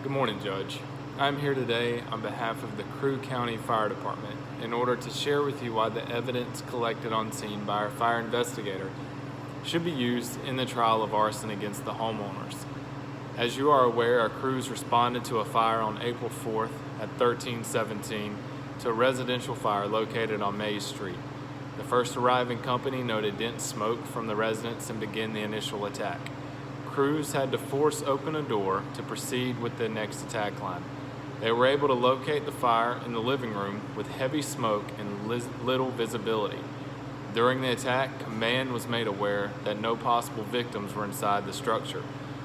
Good morning, Judge. I'm here today on behalf of the Crew County Fire Department in order to share with you why the evidence collected on scene by our fire investigator should be used in the trial of arson against the homeowners. As you are aware, our crews responded to a fire on April 4th at 1317 to a residential fire located on Mays Street. The first arriving company noted dense smoke from the residence and began the initial attack. Crews had to force open a door to proceed with the next attack line. They were able to locate the fire in the living room with heavy smoke and little visibility. During the attack, command was made aware that no possible victims were inside the structure,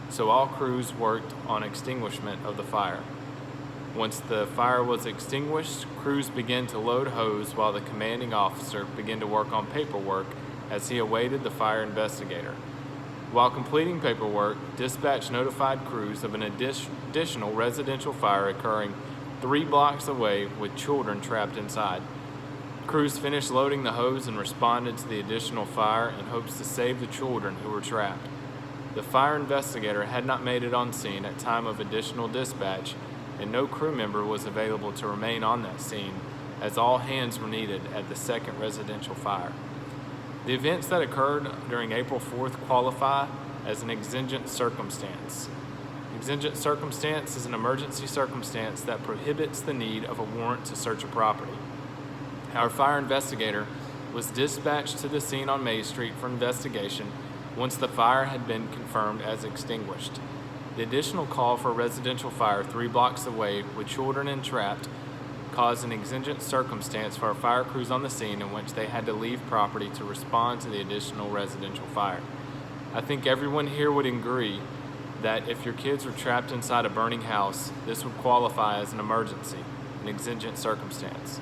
so all crews worked on extinguishment of the fire. Once the fire was extinguished, crews began to load hose while the commanding officer began to work on paperwork as he awaited the fire investigator. While completing paperwork, dispatch notified crews of an additional residential fire occurring 3 blocks away with children trapped inside. Crews finished loading the hose and responded to the additional fire in hopes to save the children who were trapped. The fire investigator had not made it on scene at time of additional dispatch, and no crew member was available to remain on that scene as all hands were needed at the second residential fire. The events that occurred during April 4th qualify as an exigent circumstance. Exigent circumstance is an emergency circumstance that prohibits the need of a warrant to search a property. Our fire investigator was dispatched to the scene on Mays Street for investigation once the fire had been confirmed as extinguished. The additional call for a residential fire 3 blocks away with children entrapped caused an exigent circumstance for our fire crews on the scene in which they had to leave property to respond to the additional residential fire. I think everyone here would agree that if your kids were trapped inside a burning house, this would qualify as an emergency, an exigent circumstance.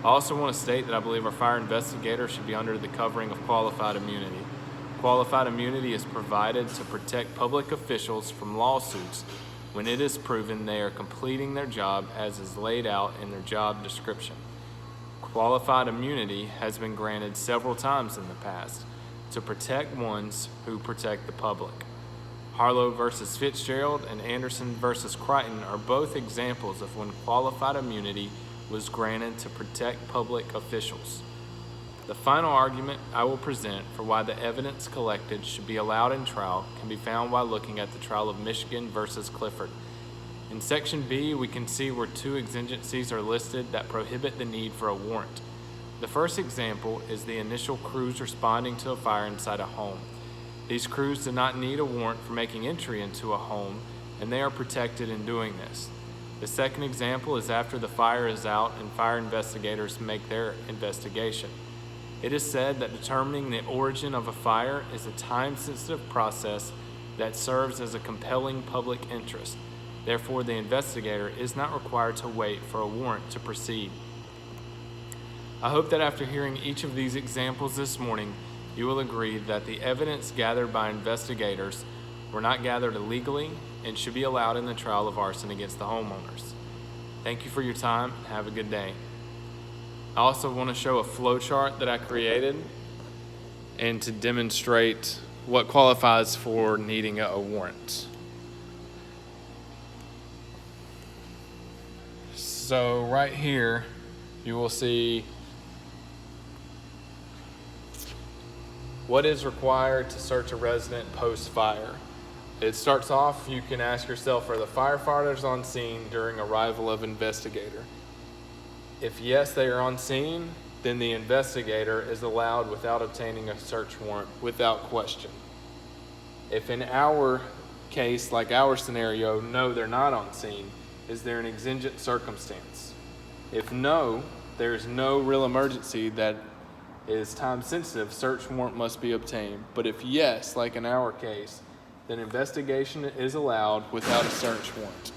I also want to state that I believe our fire investigator should be under the covering of qualified immunity. Qualified immunity is provided to protect public officials from lawsuits when it is proven they are completing their job as is laid out in their job description. Qualified immunity has been granted several times in the past to protect ones who protect the public. Harlow versus Fitzgerald and Anderson versus Crichton are both examples of when qualified immunity was granted to protect public officials. The final argument I will present for why the evidence collected should be allowed in trial can be found while looking at the trial of Michigan versus Clifford. In Section B, we can see where 2 exigencies are listed that prohibit the need for a warrant. The first example is the initial crews responding to a fire inside a home. These crews do not need a warrant for making entry into a home, and they are protected in doing this. The second example is after the fire is out and fire investigators make their investigation. It is said that determining the origin of a fire is a time-sensitive process that serves as a compelling public interest. Therefore, the investigator is not required to wait for a warrant to proceed. I hope that after hearing each of these examples this morning, you will agree that the evidence gathered by investigators were not gathered illegally and should be allowed in the trial of arson against the homeowners. Thank you for your time and have a good day. I also want to show a flow chart that I created and to demonstrate what qualifies for needing a warrant. So right here, you will see what is required to search a resident post-fire. It starts off, you can ask yourself, are the firefighters on scene during arrival of investigator? If yes, they are on scene, then the investigator is allowed without obtaining a search warrant without question. If in our case, like our scenario, no, they're not on scene, is there an exigent circumstance? If no, there's no real emergency that is time sensitive, search warrant must be obtained. But if yes, like in our case, then investigation is allowed without a search warrant.